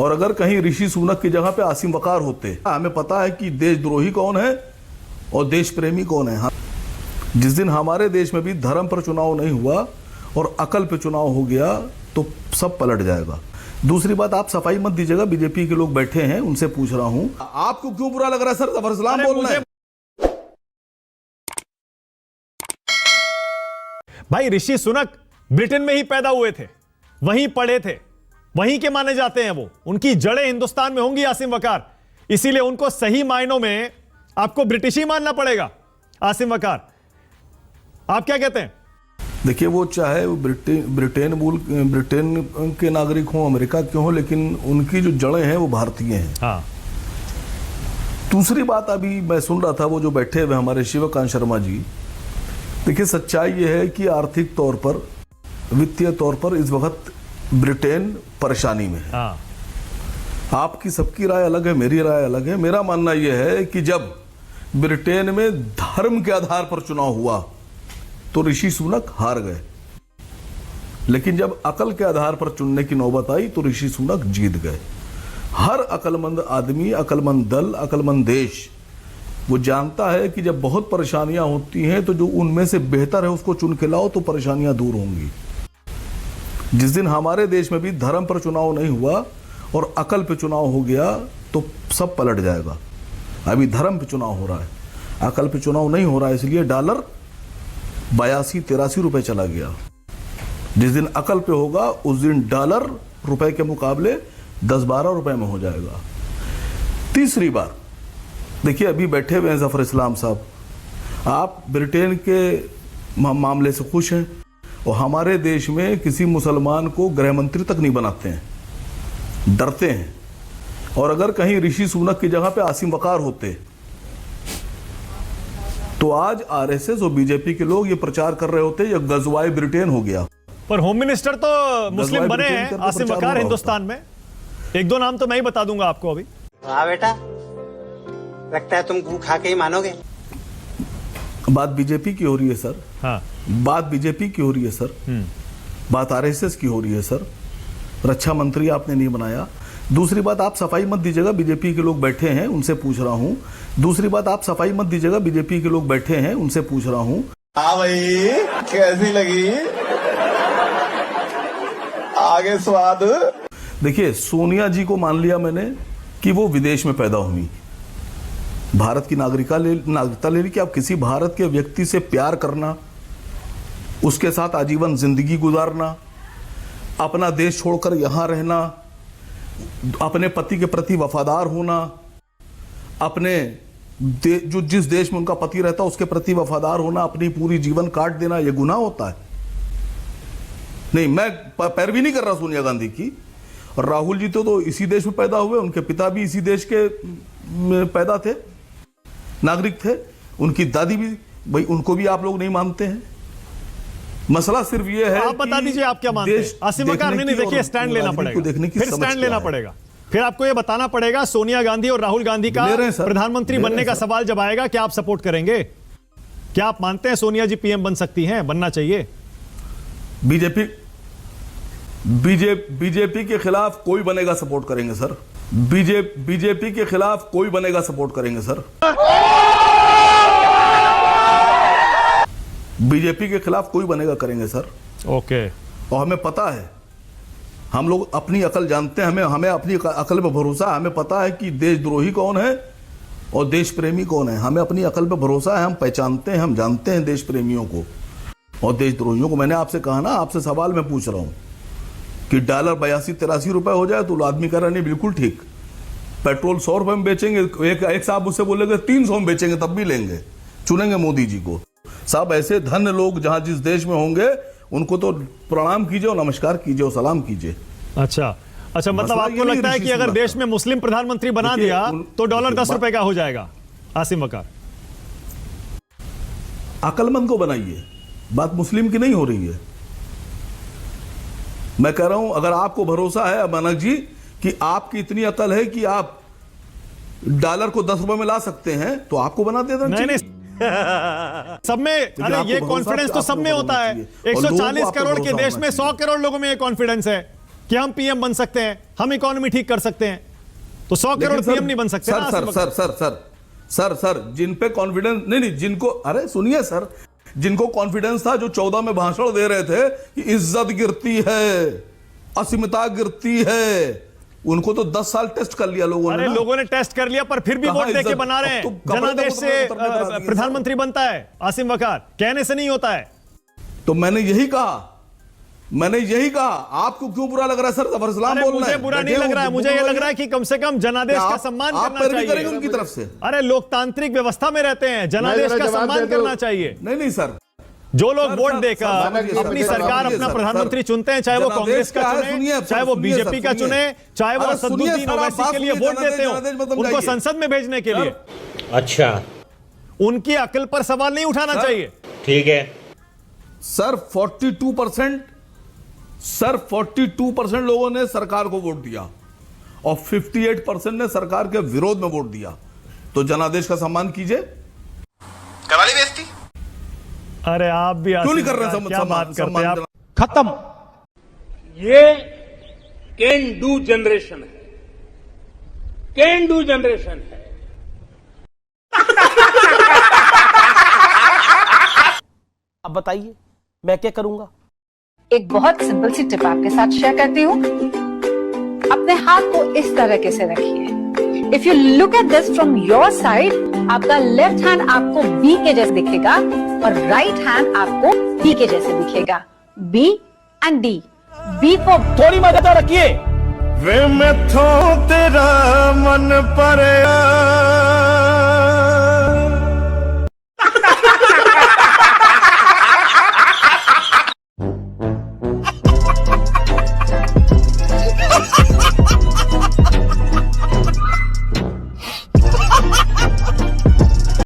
और अगर कहीं ऋषि सुनक की जगह पे आसिम वकार होते, हमें पता है कि देशद्रोही कौन है और देश प्रेमी कौन है। जिस दिन हमारे देश में भी धर्म पर चुनाव नहीं हुआ और अकल पे चुनाव हो गया तो सब पलट जाएगा। दूसरी बात, आप सफाई मत दीजिएगा, बीजेपी के लोग बैठे हैं उनसे पूछ रहा हूं, आपको क्यों बुरा लग रहा है सर जफर इस्लाम बोल रहे हैं? भाई ऋषि सुनक ब्रिटेन में ही पैदा हुए थे, वहीं पढ़े थे, वहीं के माने जाते हैं वो, उनकी जड़ें हिंदुस्तान में होंगी आसिम वकार, इसीलिए उनको सही मायनों में आपको ब्रिटिश ही मानना पड़ेगा। आसिम वकार, आप क्या कहते हैं? देखिए, वो चाहे ब्रिटेन के नागरिक हों, अमेरिका के हों, लेकिन उनकी जो जड़ें हैं वो भारतीय हैं। हाँ। दूसरी बात, अभी मैं सुन रहा था वो जो बैठे हुए हमारे शिवकांत शर्मा जी, देखिए सच्चाई ये है कि आर्थिक तौर पर, वित्तीय तौर पर इस वक्त ब्रिटेन परेशानी में है। हाँ। आपकी सबकी राय अलग है, मेरी राय अलग है। मेरा मानना यह है कि जब ब्रिटेन में धर्म के आधार पर चुनाव हुआ तो ऋषि सुनक हार गए, लेकिन जब अकल के आधार पर चुनने की नौबत आई तो ऋषि सुनक जीत गए। हर अकलमंद आदमी, अकलमंद दल, अकलमंद देश वो जानता है कि जब बहुत परेशानियां होती हैं तो जो उनमें से बेहतर है उसको चुन के लाओ तो परेशानियां दूर होंगी। जिस दिन हमारे देश में भी धर्म पर चुनाव नहीं हुआ और अकल पे चुनाव हो गया तो सब पलट जाएगा। अभी धर्म पे चुनाव हो रहा है, अकल पे चुनाव नहीं हो रहा है, इसलिए डॉलर 82-83 रुपए चला गया। जिस दिन अकल पे होगा उस दिन डॉलर रुपए के मुकाबले 10-12 रुपए में हो जाएगा। तीसरी बात, देखिए अभी बैठे हुए हैं जफर इस्लाम साहब, आप ब्रिटेन के मामले से खुश हैं और हमारे देश में किसी मुसलमान को गृह मंत्री तक नहीं बनाते हैं, डरते हैं। और अगर कहीं ऋषि सुनक की जगह पे आसिम वकार होते तो आज आरएसएस और बीजेपी के लोग ये प्रचार कर रहे होते ये गजवाए ब्रिटेन हो गया। पर होम मिनिस्टर तो मुस्लिम बने हैं आसिम वकार हिंदुस्तान में। एक दो नाम तो मैं ही बता दूंगा आपको अभी। हाँ बेटा, लगता है तुम गू खा के ही मानोगे। बात बीजेपी की हो रही है सर। हाँ। बात बीजेपी की हो रही है सर। बात आरएसएस की हो रही है सर। रक्षा मंत्री आपने नहीं बनाया। दूसरी बात, आप सफाई मत दीजिएगा, बीजेपी के लोग बैठे हैं उनसे पूछ रहा हूं। दूसरी बात, आप सफाई मत दीजिएगा, बीजेपी के लोग बैठे हैं उनसे पूछ रहा हूं। हाँ भाई, कैसी लगी आगे स्वाद? देखिए, सोनिया जी को मान लिया मैंने कि वो विदेश में पैदा हुई, भारत की नागरिकता ले ली कि आप किसी भारत के व्यक्ति से प्यार करना, उसके साथ आजीवन जिंदगी गुजारना, अपना देश छोड़कर यहां रहना, अपने पति के प्रति वफादार होना, अपने जो जिस देश में उनका पति रहता है उसके प्रति वफादार होना, अपनी पूरी जीवन काट देना, यह गुनाह होता है? नहीं, मैं पैरवी नहीं कर रहा सोनिया गांधी की। और राहुल जी तो इसी देश में पैदा हुए, उनके पिता भी इसी देश के पैदा थे, नागरिक थे, उनकी दादी भी, भाई उनको भी आप लोग नहीं मानते हैं। मसला सिर्फ ये है, आप बता दीजिए आप क्या मानते हैं? आसिम वकार नहीं, देखिए स्टैंड लेना पड़ेगा, फिर स्टैंड लेना पड़ेगा, फिर आपको ये बताना पड़ेगा सोनिया गांधी और राहुल गांधी का प्रधानमंत्री बनने का सवाल जब आएगा क्या आप सपोर्ट करेंगे? क्या आप मानते हैं सोनिया जी पीएम बन सकती हैं, बनना चाहिए? बीजेपी के खिलाफ कोई बनेगा सपोर्ट करेंगे सर। बीजेपी के खिलाफ कोई बनेगा सपोर्ट करेंगे सर। बीजेपी के खिलाफ कोई बनेगा करेंगे सर। ओके। और हमें पता है, हम लोग अपनी अकल जानते हैं, हमें अपनी अकल पे भरोसा है। हमें पता है कि देशद्रोही कौन है और देश प्रेमी कौन है। हमें अपनी अकल पे भरोसा है, हम पहचानते हैं, हम जानते हैं देश प्रेमियों को और देशद्रोहियों को। मैंने आपसे कहा ना, आपसे सवाल मैं पूछ रहा हूं कि डॉलर 82-83 रुपए हो जाए तो आदमी कह रहा नहीं बिल्कुल ठीक, पेट्रोल 100 रुपए में बेचेंगे, एक साहब मुझसे बोलेंगे 300 में बेचेंगे तब भी लेंगे, चुनेंगे मोदी जी को। साहब ऐसे धन्य लोग जहां जिस देश में होंगे उनको तो प्रणाम कीजिए और नमस्कार कीजिए और सलाम कीजिए। अच्छा, मतलब आपको लगता है कि अगर देश में मुस्लिम प्रधानमंत्री बना दिया तो डॉलर 10 रुपए का हो जाएगा? आसिम वकार, अकलमंद को बनाइए, बात मुस्लिम की नहीं हो रही है। मैं कह रहा हूं अगर आपको भरोसा है अमानक जी कि आपकी इतनी अकल है कि आप डॉलर को 10 रुपए में ला सकते हैं तो आपको बना देना चाहिए। सब में, अरे ये कॉन्फिडेंस तो सब में होता है। 140 करोड़ के देश में 100 करोड़ लोगों में ये कॉन्फिडेंस है कि हम पीएम बन सकते हैं, हम इकोनॉमी ठीक कर सकते हैं, तो 100 करोड़ लेकिन सर, पीएम नहीं बन सकते ना sir Asim sir Waqar. Sir sir sir sir sir जिन पे कॉन्फिडेंस नहीं, जिनको, अरे सुनिए सर, जिनको कॉन्फिडेंस था, जो 14 में भाषण दे रहे थे कि इज्जत गिरती है, अस्मिता गिरती है, उनको तो 10 साल टेस्ट कर लिया लोगों ने अरे ना। लोगों ने टेस्ट कर लिया, पर फिर भी कहाँ वोट देके इज्जत? बना रहे अब तो हैं। कपड़े जनादेश तो से उतरने करा दिए प्रधानमंत्री बनता है आसिम वकार, कहने से नहीं होता है। तो मैंने यही कहा, आपको क्यों बुरा लग रहा है सर? जफर सलाम अरे बोल रहे मुझे हैं, बुरा नहीं बैठे लग रहा है, हो, मुझे ये बोल लग रहे रहा है कि कम से कम जनादेश का सम्मान आप करना पैरवी करेंगे चाहिए। उनकी तरफ से? अरे लोकतांत्रिक व्यवस्था में रहते हैं, जनादेश का सम्मान करना चाहिए। नहीं सर, जो लोग सर, वोट सर, देकर सर, समझिए, अपनी सर, सरकार, समझिए, अपना सर, प्रधानमंत्री सर, चुनते हैं, चाहे वो जनादेश कांग्रेस का क्या है? चुने, सुनिए, चाहे वो सुनिए, बीजेपी सर, का सुनिए। चुने, चाहे वो अरे असदुद्दीन सुनिए, सर, आप ओवैसी बात के लिए सुनिए, वोट देते हो, जनादेश मत उनको समझाइए। संसद में भेजने के लिए अच्छा, उनकी अकल पर सवाल नहीं उठाना सर, चाहिए। ठीक है। सर 42% लोगों ने सरकार को वोट दिया और 58% ने सरकार के विरोध में वोट दिया, तो जनादेश का सम्मान कीजिए। करा ली बेइज्जती। अरे आप भी क्यों नहीं आसिम कर रहे वकार, हैं क्या बात करते हैं आप? खत्म। ये कैन डू जनरेशन है, कैन डू जनरेशन है। अब बताइए मैं क्या करूंगा? एक बहुत सिंपल सी टिप आपके साथ शेयर करती हूँ। अपने हाथ को इस तरीके से रखिए। If you look at this from your side, आपका लेफ्ट हैंड आपको बी के जैसे दिखेगा और राइट हैंड आपको डी के जैसे दिखेगा। B and D. B for थोड़ी मदद रखिए। वे मैं तेरा मन पर